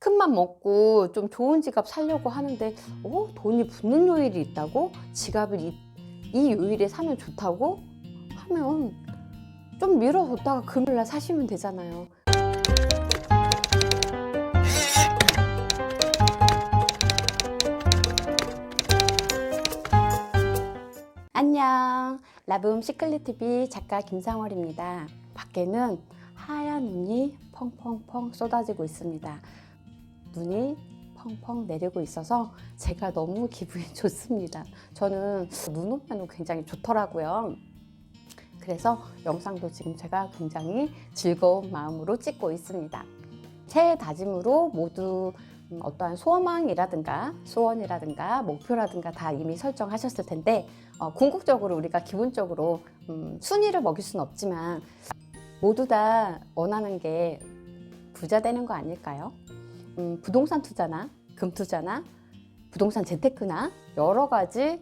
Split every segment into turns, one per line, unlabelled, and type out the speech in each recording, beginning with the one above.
큰맘 먹고 좀 좋은 지갑 사려고 하는데 돈이 붙는 요일이 있다고? 지갑을 이 요일에 사면 좋다고? 하면 좀 미뤄뒀다가 금요일날 사시면 되잖아요. 안녕, 라붐 시클릿TV 작가 김상월입니다. 밖에는 하얀 눈이 펑펑펑 쏟아지고 있습니다. 눈이 펑펑 내리고 있어서 제가 너무 기분이 좋습니다. 저는 눈 오면 굉장히 좋더라고요. 그래서 영상도 지금 제가 굉장히 즐거운 마음으로 찍고 있습니다. 새해 다짐으로 모두 어떠한 소원이라든가 목표라든가 다 이미 설정하셨을 텐데 궁극적으로 우리가 기본적으로 순위를 먹일 수는 없지만 모두 다 원하는 게 부자 되는 거 아닐까요? 부동산 투자나 금 투자나 부동산 재테크나 여러 가지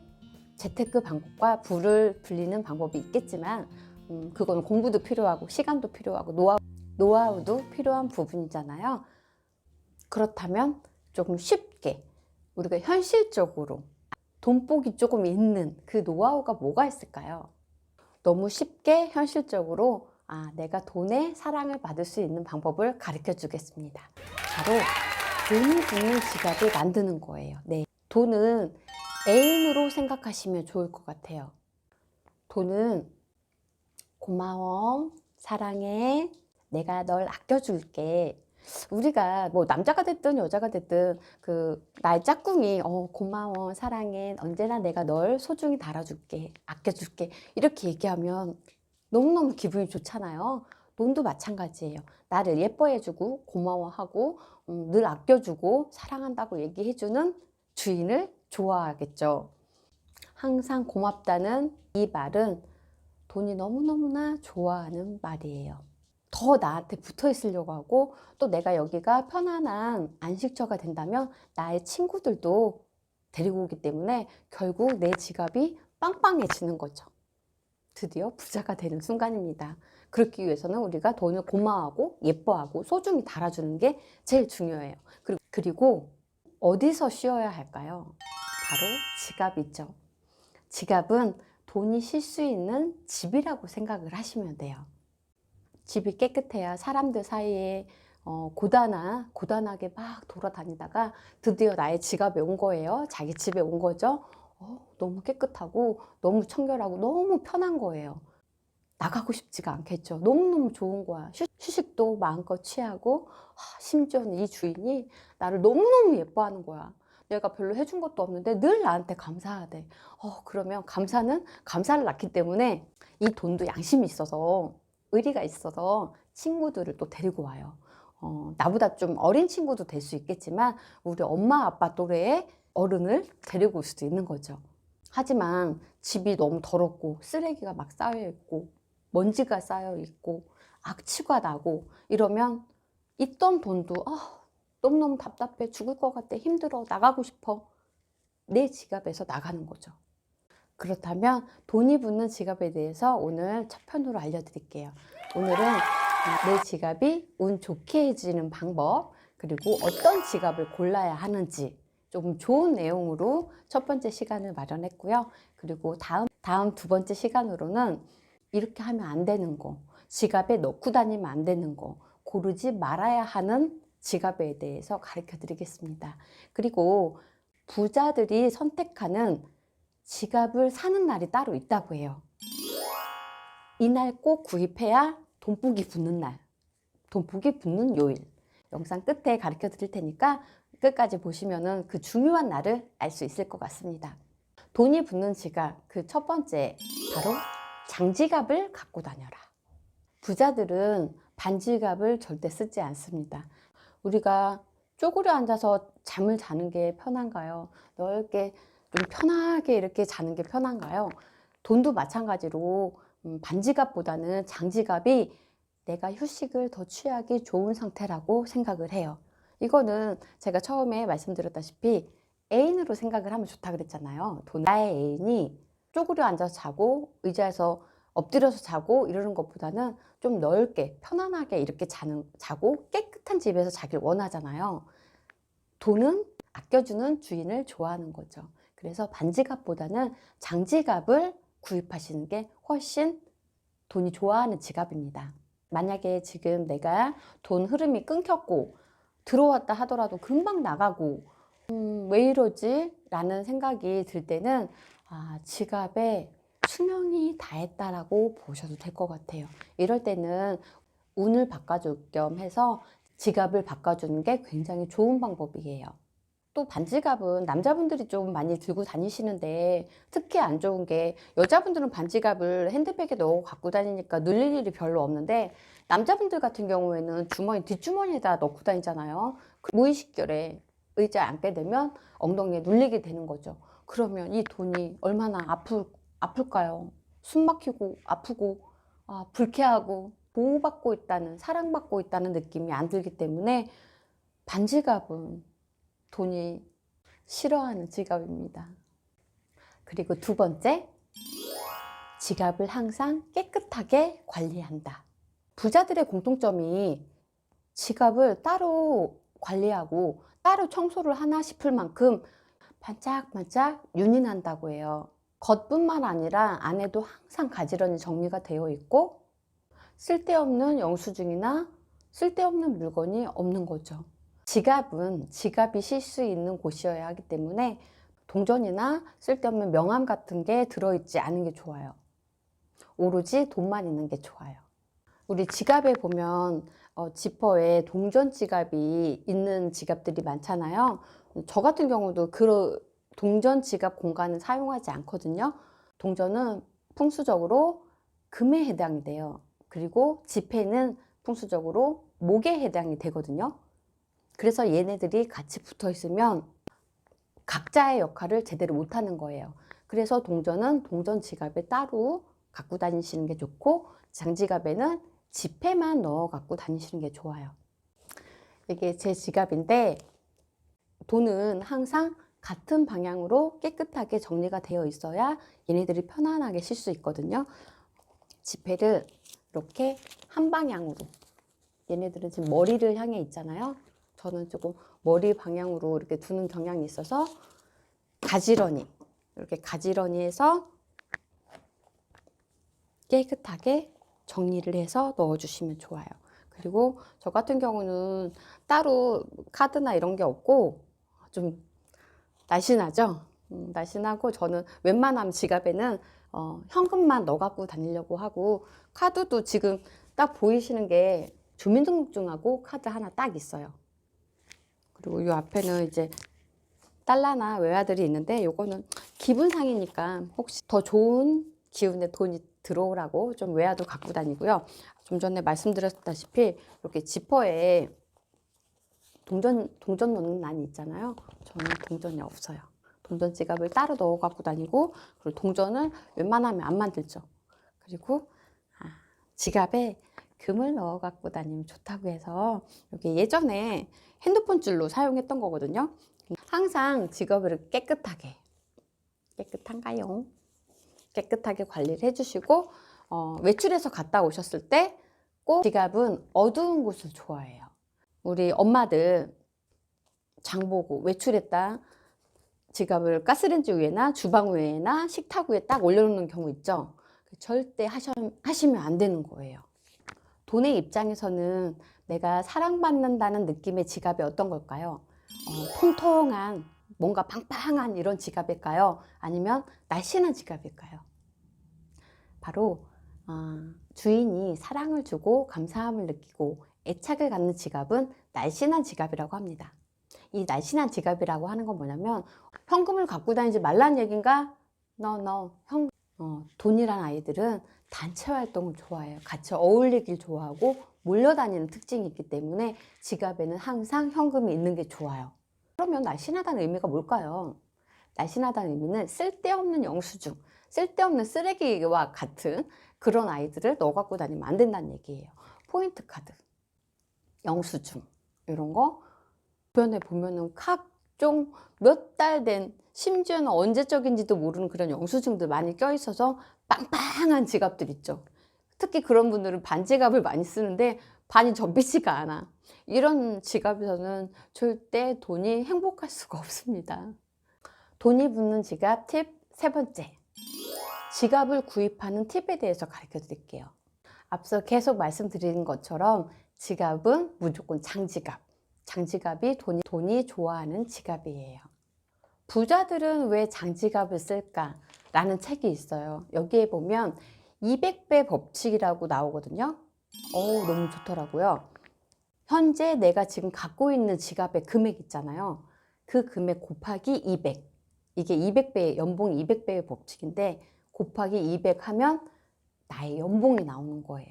재테크 방법과 부를 불리는 방법이 있겠지만 그건 공부도 필요하고 시간도 필요하고 노하우도 필요한 부분이잖아요. 그렇다면 조금 쉽게 우리가 현실적으로 돈복이 조금 있는 그 노하우가 뭐가 있을까요? 너무 쉽게 현실적으로 내가 돈의 사랑을 받을 수 있는 방법을 가르쳐 주겠습니다. 바로 돈이 붙는 지갑을 만드는 거예요. 네, 돈은 애인으로 생각하시면 좋을 것 같아요. 돈은 고마워, 사랑해, 내가 널 아껴줄게. 우리가 뭐 남자가 됐든 여자가 됐든 나의 짝꿍이 고마워, 사랑해, 언제나 내가 널 소중히 다뤄줄게, 아껴줄게 이렇게 얘기하면 너무너무 기분이 좋잖아요. 돈도 마찬가지예요. 나를 예뻐해주고 고마워하고 늘 아껴주고 사랑한다고 얘기해주는 주인을 좋아하겠죠. 항상 고맙다는 이 말은 돈이 너무너무나 좋아하는 말이에요. 더 나한테 붙어 있으려고 하고 또 내가 여기가 편안한 안식처가 된다면 나의 친구들도 데리고 오기 때문에 결국 내 지갑이 빵빵해지는 거죠. 드디어 부자가 되는 순간입니다. 그렇기 위해서는 우리가 돈을 고마워하고 예뻐하고 소중히 달아주는 게 제일 중요해요. 그리고 어디서 쉬어야 할까요? 바로 지갑이죠. 지갑은 돈이 쉴 수 있는 집이라고 생각을 하시면 돼요. 집이 깨끗해야 사람들 사이에 고단하게 막 돌아다니다가 드디어 나의 지갑에 온 거예요. 자기 집에 온 거죠. 너무 깨끗하고 너무 청결하고 너무 편한 거예요. 나가고 싶지가 않겠죠. 너무너무 좋은 거야. 휴식도 마음껏 취하고 심지어는 이 주인이 나를 너무너무 예뻐하는 거야. 내가 별로 해준 것도 없는데 늘 나한테 감사하대. 그러면 감사를 낳기 때문에 이 돈도 양심이 있어서 의리가 있어서 친구들을 또 데리고 와요. 나보다 좀 어린 친구도 될 수 있겠지만 우리 엄마 아빠 또래의 어른을 데리고 올 수도 있는 거죠. 하지만 집이 너무 더럽고 쓰레기가 막 쌓여 있고 먼지가 쌓여 있고 악취가 나고 이러면 있던 돈도 너무너무 답답해, 죽을 것 같아, 힘들어, 나가고 싶어. 내 지갑에서 나가는 거죠. 그렇다면 돈이 붙는 지갑에 대해서 오늘 첫 편으로 알려드릴게요. 오늘은 내 지갑이 운 좋게 해지는 방법, 그리고 어떤 지갑을 골라야 하는지 조금 좋은 내용으로 첫 번째 시간을 마련했고요. 그리고 다음 두 번째 시간으로는 이렇게 하면 안 되는 거, 지갑에 넣고 다니면 안 되는 거, 고르지 말아야 하는 지갑에 대해서 가르쳐 드리겠습니다. 그리고 부자들이 선택하는 지갑을 사는 날이 따로 있다고 해요. 이날 꼭 구입해야 돈복이 붙는 날, 돈복이 붙는 요일. 영상 끝에 가르쳐 드릴 테니까 끝까지 보시면은 그 중요한 날을 알 수 있을 것 같습니다. 돈이 붙는 지갑, 그 첫 번째, 바로 장지갑을 갖고 다녀라. 부자들은 반지갑을 절대 쓰지 않습니다. 우리가 쪼그려 앉아서 잠을 자는 게 편한가요? 넓게 좀 편하게 이렇게 자는 게 편한가요? 돈도 마찬가지로 반지갑보다는 장지갑이 내가 휴식을 더 취하기 좋은 상태라고 생각을 해요. 이거는 제가 처음에 말씀드렸다시피 애인으로 생각을 하면 좋다 그랬잖아요. 나의 애인이 쪼그려 앉아서 자고 의자에서 엎드려서 자고 이러는 것보다는 좀 넓게 편안하게 이렇게 자고 깨끗한 집에서 자길 원하잖아요. 돈은 아껴주는 주인을 좋아하는 거죠. 그래서 반지갑보다는 장지갑을 구입하시는 게 훨씬 돈이 좋아하는 지갑입니다. 만약에 지금 내가 돈 흐름이 끊겼고 들어왔다 하더라도 금방 나가고 왜 이러지? 라는 생각이 들 때는 지갑에 수명이 다했다라고 보셔도 될 것 같아요. 이럴 때는 운을 바꿔줄 겸 해서 지갑을 바꿔주는 게 굉장히 좋은 방법이에요. 또 반지갑은 남자분들이 좀 많이 들고 다니시는데 특히 안 좋은 게 여자분들은 반지갑을 핸드백에 넣어 갖고 다니니까 눌릴 일이 별로 없는데 남자분들 같은 경우에는 주머니 뒷주머니에다 넣고 다니잖아요. 무의식결에 의자에 앉게 되면 엉덩이에 눌리게 되는 거죠. 그러면 이 돈이 얼마나 아플까요? 숨 막히고 아프고 불쾌하고 보호받고 있다는, 사랑받고 있다는 느낌이 안 들기 때문에 반지갑은 돈이 싫어하는 지갑입니다. 그리고 두 번째, 지갑을 항상 깨끗하게 관리한다. 부자들의 공통점이 지갑을 따로 관리하고 따로 청소를 하나 싶을 만큼 반짝반짝 윤이 난다고 해요. 겉뿐만 아니라 안에도 항상 가지런히 정리가 되어 있고 쓸데없는 영수증이나 쓸데없는 물건이 없는 거죠. 지갑은 지갑이 쉴 수 있는 곳이어야 하기 때문에 동전이나 쓸데없는 명함 같은 게 들어있지 않은 게 좋아요. 오로지 돈만 있는 게 좋아요. 우리 지갑에 보면 지퍼에 동전 지갑이 있는 지갑들이 많잖아요. 저 같은 경우도 그 동전 지갑 공간은 사용하지 않거든요. 동전은 풍수적으로 금에 해당이 돼요. 그리고 지폐는 풍수적으로 목에 해당이 되거든요. 그래서 얘네들이 같이 붙어 있으면 각자의 역할을 제대로 못하는 거예요. 그래서 동전은 동전 지갑에 따로 갖고 다니시는 게 좋고 장지갑에는 지폐만 넣어 갖고 다니시는 게 좋아요. 이게 제 지갑인데 돈은 항상 같은 방향으로 깨끗하게 정리가 되어 있어야 얘네들이 편안하게 쉴 수 있거든요. 지폐를 이렇게 한 방향으로, 얘네들은 지금 머리를 향해 있잖아요. 저는 조금 머리 방향으로 이렇게 두는 경향이 있어서 가지런히 이렇게 가지런히 해서 깨끗하게 정리를 해서 넣어주시면 좋아요. 그리고 저 같은 경우는 따로 카드나 이런 게 없고 좀 날씬하죠. 날씬하고 저는 웬만하면 지갑에는 현금만 넣어 갖고 다니려고 하고 카드도 지금 딱 보이시는 게 주민등록증하고 카드 하나 딱 있어요. 그리고 이 앞에는 이제 달러나 외화들이 있는데 요거는 기분상이니까 혹시 더 좋은 기운에 돈이 들어오라고 좀 외화도 갖고 다니고요. 좀 전에 말씀드렸다시피 이렇게 지퍼에 동전 넣는 난이 있잖아요. 저는 동전이 없어요. 동전 지갑을 따로 넣어 갖고 다니고 그리고 동전을 웬만하면 안 만들죠. 그리고 지갑에 금을 넣어 갖고 다니면 좋다고 해서 여기 예전에 핸드폰 줄로 사용했던 거거든요. 항상 지갑을 깨끗한가요? 깨끗하게 관리를 해주시고 외출해서 갔다 오셨을 때 꼭 지갑은 어두운 곳을 좋아해요. 우리 엄마들 장 보고 외출했다 지갑을 가스레인지 위에나 주방 위에나 식탁 위에 딱 올려놓는 경우 있죠. 절대 하시면 안 되는 거예요. 돈의 입장에서는 내가 사랑받는다는 느낌의 지갑이 어떤 걸까요? 통통한 뭔가 팡팡한 이런 지갑일까요? 아니면 날씬한 지갑일까요? 바로 주인이 사랑을 주고 감사함을 느끼고 애착을 갖는 지갑은 날씬한 지갑이라고 합니다. 이 날씬한 지갑이라고 하는 건 뭐냐면 현금을 갖고 다니지 말라는 얘기인가? 돈이란 아이들은 단체 활동을 좋아해요. 같이 어울리길 좋아하고 몰려다니는 특징이 있기 때문에 지갑에는 항상 현금이 있는 게 좋아요. 그러면 날씬하다는 의미가 뭘까요? 날씬하다는 의미는 쓸데없는 영수증, 쓸데없는 쓰레기와 같은 그런 아이들을 넣어 갖고 다니면 안 된다는 얘기예요. 포인트 카드, 영수증 이런 거 주변에 보면은 각종 몇 달 된 심지어는 언제적인지도 모르는 그런 영수증들 많이 껴있어서 빵빵한 지갑들 있죠. 특히 그런 분들은 반지갑을 많이 쓰는데 반이 접히지가 않아. 이런 지갑에서는 절대 돈이 행복할 수가 없습니다. 돈이 붙는 지갑 팁 세 번째. 지갑을 구입하는 팁에 대해서 가르쳐 드릴게요. 앞서 계속 말씀드린 것처럼 지갑은 무조건 장지갑. 장지갑이 돈이 좋아하는 지갑이에요. 부자들은 왜 장지갑을 쓸까? 라는 책이 있어요. 여기에 보면 200배 법칙이라고 나오거든요. 너무 좋더라고요. 현재 내가 지금 갖고 있는 지갑의 금액 있잖아요. 그 금액 곱하기 200. 이게 200배, 연봉 200배의 법칙인데 곱하기 200 하면 나의 연봉이 나오는 거예요.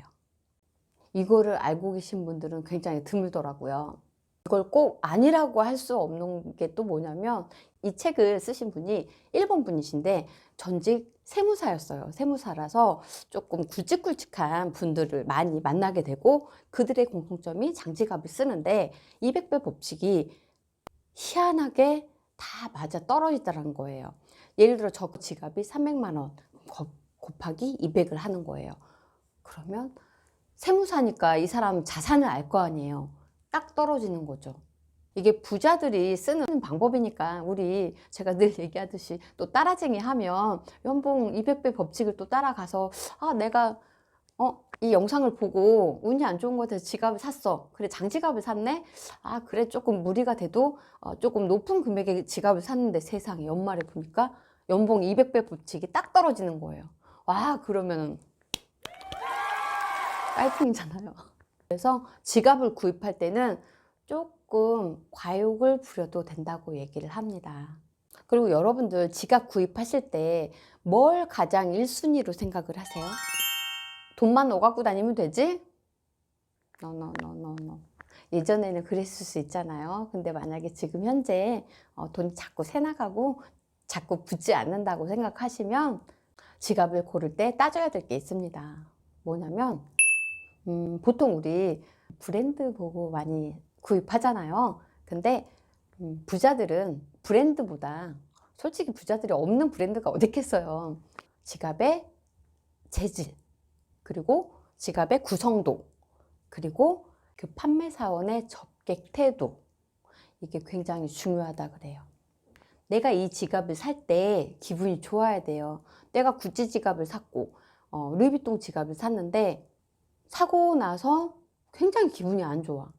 이거를 알고 계신 분들은 굉장히 드물더라고요. 이걸 꼭 아니라고 할 수 없는 게 또 뭐냐면 이 책을 쓰신 분이 일본 분이신데 전직 세무사였어요. 세무사라서 조금 굵직굵직한 분들을 많이 만나게 되고 그들의 공통점이 장지갑을 쓰는데 200배 법칙이 희한하게 다 맞아 떨어지더라는 거예요. 예를 들어 저 지갑이 300만 원 곱하기 200을 하는 거예요. 그러면 세무사니까 이 사람 자산을 알 거 아니에요. 딱 떨어지는 거죠. 이게 부자들이 쓰는 방법이니까 제가 늘 얘기하듯이 또 따라쟁이 하면 연봉 200배 법칙을 또 따라가서 내가 이 영상을 보고 운이 안 좋은 것 같아서 지갑을 샀어. 그래 장지갑을 샀네. 그래 조금 무리가 돼도 조금 높은 금액의 지갑을 샀는데 세상에 연말에 보니까 연봉 200배 법칙이 딱 떨어지는 거예요. 그러면 파이팅이잖아요. 그래서 지갑을 구입할 때는 조금 과욕을 부려도 된다고 얘기를 합니다. 그리고 여러분들 지갑 구입하실 때 뭘 가장 1순위로 생각을 하세요? 돈만 오갖고 다니면 되지? No. 예전에는 그랬을 수 있잖아요. 근데 만약에 지금 현재 돈이 자꾸 새나가고 자꾸 붙지 않는다고 생각하시면 지갑을 고를 때 따져야 될 게 있습니다. 뭐냐면 보통 우리 브랜드 보고 많이 구입하잖아요. 근데 부자들은 브랜드보다 솔직히 부자들이 없는 브랜드가 어디 있겠어요. 지갑의 재질, 그리고 지갑의 구성도, 그리고 그 판매사원의 접객 태도, 이게 굉장히 중요하다 그래요. 내가 이 지갑을 살 때 기분이 좋아야 돼요. 내가 구찌 지갑을 샀고 루이비통 지갑을 샀는데 사고 나서 굉장히 기분이 안 좋아.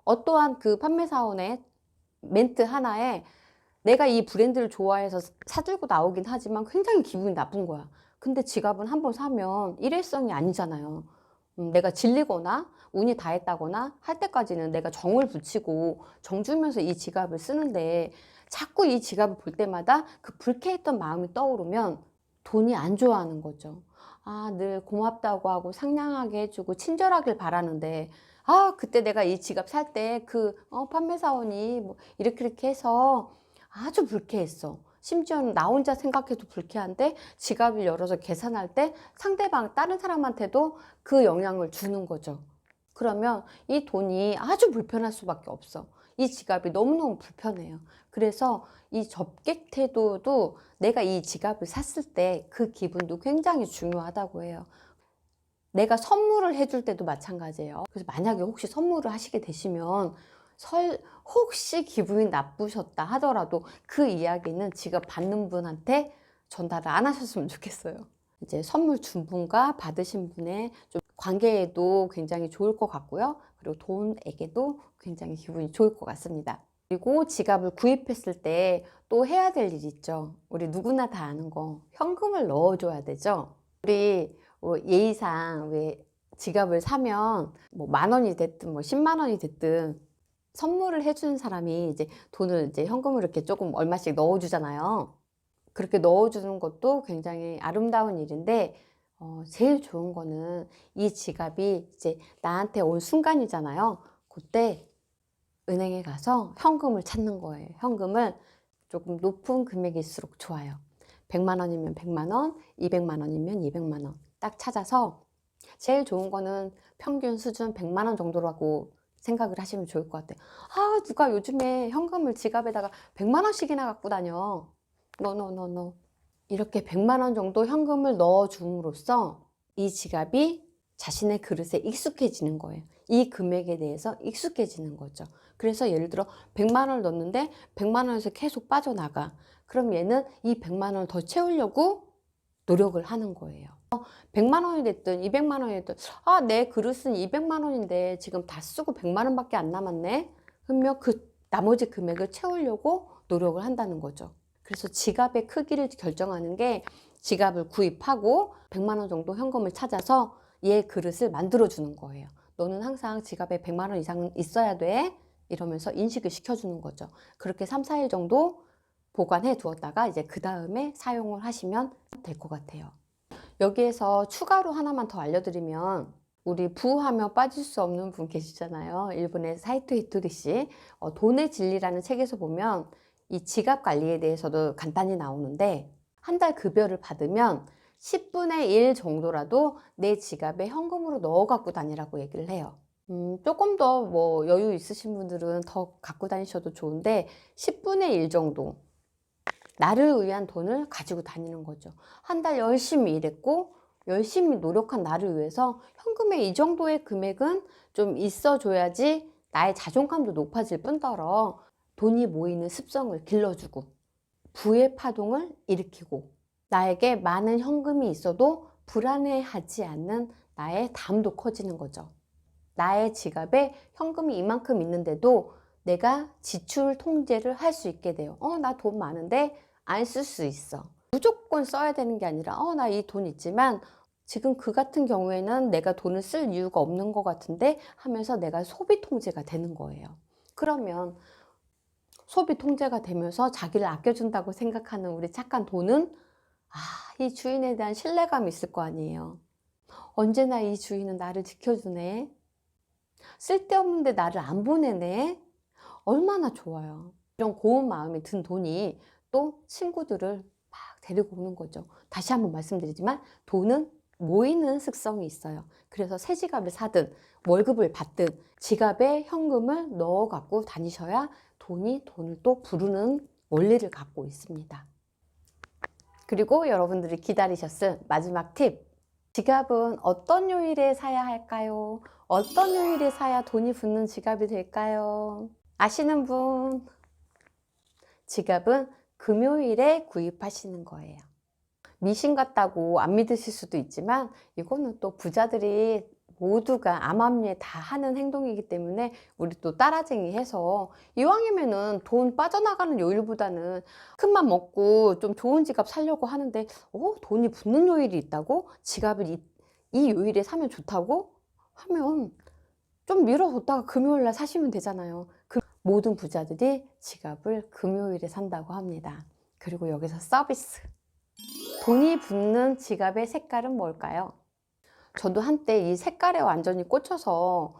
어떠한 그 판매사원의 멘트 하나에 내가 이 브랜드를 좋아해서 사들고 나오긴 하지만 굉장히 기분이 나쁜 거야. 근데 지갑은 한번 사면 일회성이 아니잖아요. 내가 질리거나 운이 닿았다거나 할 때까지는 내가 정을 붙이고 정 주면서 이 지갑을 쓰는데 자꾸 이 지갑을 볼 때마다 그 불쾌했던 마음이 떠오르면 돈이 안 좋아하는 거죠. 늘 고맙다고 하고 상냥하게 해주고 친절하길 바라는데 그때 내가 이 지갑 살 때 그 판매사원이 뭐 이렇게 해서 아주 불쾌했어. 심지어는 나 혼자 생각해도 불쾌한데 지갑을 열어서 계산할 때 상대방 다른 사람한테도 그 영향을 주는 거죠. 그러면 이 돈이 아주 불편할 수밖에 없어. 이 지갑이 너무너무 불편해요. 그래서 이 접객 태도도 내가 이 지갑을 샀을 때 그 기분도 굉장히 중요하다고 해요. 내가 선물을 해줄 때도 마찬가지예요. 그래서 만약에 혹시 선물을 하시게 되시면 혹시 기분이 나쁘셨다 하더라도 그 이야기는 지갑 받는 분한테 전달을 안 하셨으면 좋겠어요. 이제 선물 준 분과 받으신 분의 좀 관계에도 굉장히 좋을 것 같고요. 그리고 돈에게도 굉장히 기분이 좋을 것 같습니다. 그리고 지갑을 구입했을 때 또 해야 될 일이 있죠. 우리 누구나 다 아는 거, 현금을 넣어줘야 되죠. 우리 예의상 왜 지갑을 사면 뭐 10,000원이 됐든 뭐 10만 원이 됐든 선물을 해주는 사람이 이제 돈을 이제 현금을 이렇게 조금 얼마씩 넣어주잖아요. 그렇게 넣어주는 것도 굉장히 아름다운 일인데 제일 좋은 거는 이 지갑이 이제 나한테 온 순간이잖아요. 그때 은행에 가서 현금을 찾는 거예요. 현금을 조금 높은 금액일수록 좋아요. 100만 원이면 100만 원, 200만 원이면 200만 원 딱 찾아서 제일 좋은 거는 평균 수준 100만 원 정도라고 생각을 하시면 좋을 것 같아요. 누가 요즘에 현금을 지갑에다가 100만 원씩이나 갖고 다녀. No. 이렇게 100만 원 정도 현금을 넣어 줌으로써 이 지갑이 자신의 그릇에 익숙해지는 거예요. 이 금액에 대해서 익숙해지는 거죠. 그래서 예를 들어 100만 원을 넣었는데 100만 원에서 계속 빠져나가. 그럼 얘는 이 100만 원을 더 채우려고 노력을 하는 거예요. 100만 원이 됐든 200만 원이 됐든 내 그릇은 200만 원인데 지금 다 쓰고 100만 원밖에 안 남았네. 그러면 그 나머지 금액을 채우려고 노력을 한다는 거죠. 그래서 지갑의 크기를 결정하는 게 지갑을 구입하고 100만 원 정도 현금을 찾아서 얘 그릇을 만들어 주는 거예요. 너는 항상 지갑에 100만 원 이상은 있어야 돼. 이러면서 인식을 시켜주는 거죠. 그렇게 3, 4일 정도 보관해 두었다가 이제 그 다음에 사용을 하시면 될 것 같아요. 여기에서 추가로 하나만 더 알려드리면 우리 부하면 빠질 수 없는 분 계시잖아요. 일본의 사이토 히토리 씨. 돈의 진리라는 책에서 보면 이 지갑 관리에 대해서도 간단히 나오는데 한 달 급여를 받으면 10분의 1 정도라도 내 지갑에 현금으로 넣어 갖고 다니라고 얘기를 해요. 조금 더 뭐 여유 있으신 분들은 더 갖고 다니셔도 좋은데 10분의 1 정도 나를 위한 돈을 가지고 다니는 거죠. 한 달 열심히 일했고 열심히 노력한 나를 위해서 현금의 이 정도의 금액은 좀 있어줘야지 나의 자존감도 높아질 뿐더러 돈이 모이는 습성을 길러주고 부의 파동을 일으키고 나에게 많은 현금이 있어도 불안해하지 않는 나의 담도 커지는 거죠. 나의 지갑에 현금이 이만큼 있는데도 내가 지출 통제를 할 수 있게 돼요. 나 돈 많은데 안 쓸 수 있어. 무조건 써야 되는 게 아니라 나 이 돈 있지만 지금 그 같은 경우에는 내가 돈을 쓸 이유가 없는 것 같은데 하면서 내가 소비 통제가 되는 거예요. 그러면 소비 통제가 되면서 자기를 아껴준다고 생각하는 우리 착한 돈은 이 주인에 대한 신뢰감이 있을 거 아니에요. 언제나 이 주인은 나를 지켜주네. 쓸데없는데 나를 안 보내네. 얼마나 좋아요. 이런 고운 마음이 든 돈이 또 친구들을 막 데리고 오는 거죠. 다시 한번 말씀드리지만 돈은 모이는 습성이 있어요. 그래서 새 지갑을 사든 월급을 받든 지갑에 현금을 넣어 갖고 다니셔야 돈이 돈을 또 부르는 원리를 갖고 있습니다. 그리고 여러분들이 기다리셨을 마지막 팁. 지갑은 어떤 요일에 사야 할까요? 어떤 요일에 사야 돈이 붙는 지갑이 될까요? 아시는 분? 지갑은 금요일에 구입하시는 거예요. 미신 같다고 안 믿으실 수도 있지만 이거는 또 부자들이 모두가 암암리에 다 하는 행동이기 때문에 우리 또 따라쟁이 해서 이왕이면은 돈 빠져나가는 요일보다는 큰맘 먹고 좀 좋은 지갑 사려고 하는데 돈이 붙는 요일이 있다고? 지갑을 이 요일에 사면 좋다고? 하면 좀 미뤄뒀다가 금요일날 사시면 되잖아요. 모든 부자들이 지갑을 금요일에 산다고 합니다. 그리고 여기서 서비스. 돈이 붙는 지갑의 색깔은 뭘까요? 저도 한때 이 색깔에 완전히 꽂혀서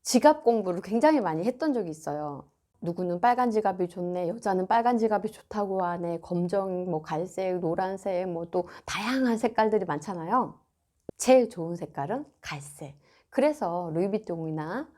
지갑 공부를 굉장히 많이 했던 적이 있어요. 누구는 빨간 지갑이 좋네, 여자는 빨간 지갑이 좋다고 하네, 검정, 뭐 갈색, 노란색, 뭐 또 다양한 색깔들이 많잖아요. 제일 좋은 색깔은 갈색. 그래서 루이비통이나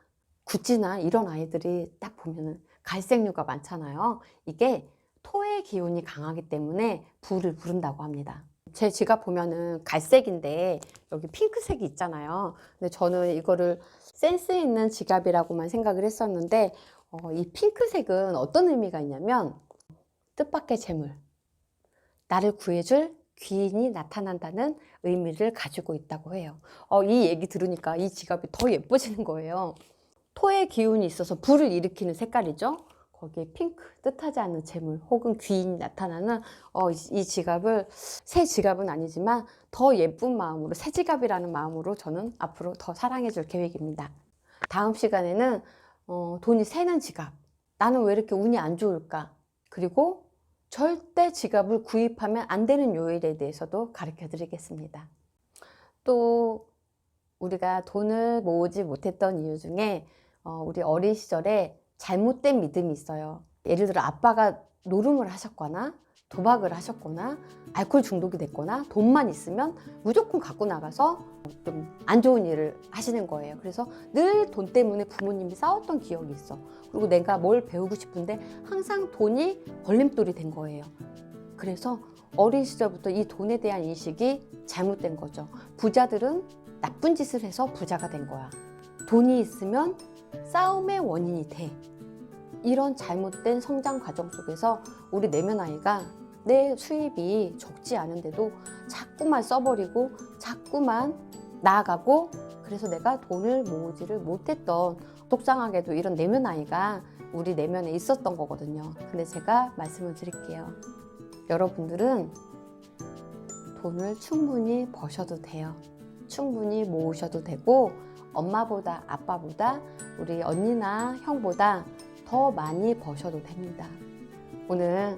구찌나 이런 아이들이 딱 보면은 갈색류가 많잖아요. 이게 토의 기운이 강하기 때문에 불을 부른다고 합니다. 제 지갑 보면은 갈색인데 여기 핑크색이 있잖아요. 근데 저는 이거를 센스 있는 지갑이라고만 생각을 했었는데 이 핑크색은 어떤 의미가 있냐면 뜻밖의 재물, 나를 구해줄 귀인이 나타난다는 의미를 가지고 있다고 해요. 이 얘기 들으니까 이 지갑이 더 예뻐지는 거예요. 토의 기운이 있어서 불을 일으키는 색깔이죠. 거기에 핑크, 뜻하지 않은 재물 혹은 귀인이 나타나는 이 지갑을, 새 지갑은 아니지만 더 예쁜 마음으로, 새 지갑이라는 마음으로 저는 앞으로 더 사랑해 줄 계획입니다. 다음 시간에는 돈이 새는 지갑, 나는 왜 이렇게 운이 안 좋을까, 그리고 절대 지갑을 구입하면 안 되는 요일에 대해서도 가르쳐 드리겠습니다. 또 우리가 돈을 모으지 못했던 이유 중에 우리 어린 시절에 잘못된 믿음이 있어요. 예를 들어 아빠가 노름을 하셨거나 도박을 하셨거나 알코올 중독이 됐거나 돈만 있으면 무조건 갖고 나가서 좀 안 좋은 일을 하시는 거예요. 그래서 늘 돈 때문에 부모님이 싸웠던 기억이 있어. 그리고 내가 뭘 배우고 싶은데 항상 돈이 걸림돌이 된 거예요. 그래서 어린 시절부터 이 돈에 대한 인식이 잘못된 거죠. 부자들은 나쁜 짓을 해서 부자가 된 거야. 돈이 있으면 싸움의 원인이 돼. 이런 잘못된 성장 과정 속에서 우리 내면 아이가 내 수입이 적지 않은데도 자꾸만 써버리고 자꾸만 나아가고, 그래서 내가 돈을 모으지를 못했던, 속상하게도 이런 내면 아이가 우리 내면에 있었던 거거든요. 근데 제가 말씀을 드릴게요. 여러분들은 돈을 충분히 버셔도 돼요. 충분히 모으셔도 되고, 엄마보다 아빠보다 우리 언니나 형보다 더 많이 버셔도 됩니다. 오늘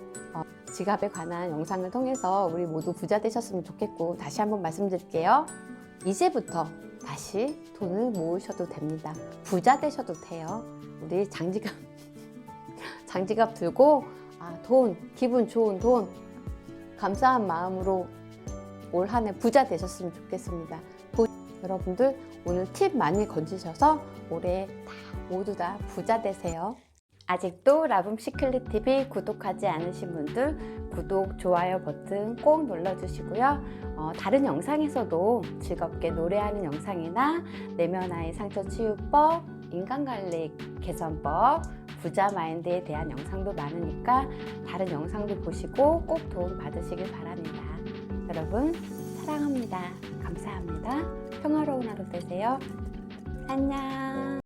지갑에 관한 영상을 통해서 우리 모두 부자 되셨으면 좋겠고, 다시 한번 말씀드릴게요. 이제부터 다시 돈을 모으셔도 됩니다. 부자 되셔도 돼요. 우리 장지갑 들고 돈, 기분 좋은 돈, 감사한 마음으로 올 한 해 부자 되셨으면 좋겠습니다. 여러분들 오늘 팁 많이 건지셔서 올해 모두 다 부자 되세요. 아직도 라붐시클릿TV 구독하지 않으신 분들 구독, 좋아요 버튼 꼭 눌러주시고요. 다른 영상에서도 즐겁게 노래하는 영상이나 내면 아이 상처 치유법, 인간관리 개선법, 부자 마인드에 대한 영상도 많으니까 다른 영상도 보시고 꼭 도움 받으시길 바랍니다. 여러분 사랑합니다. 감사합니다. 평화로운 하루 되세요. 안녕.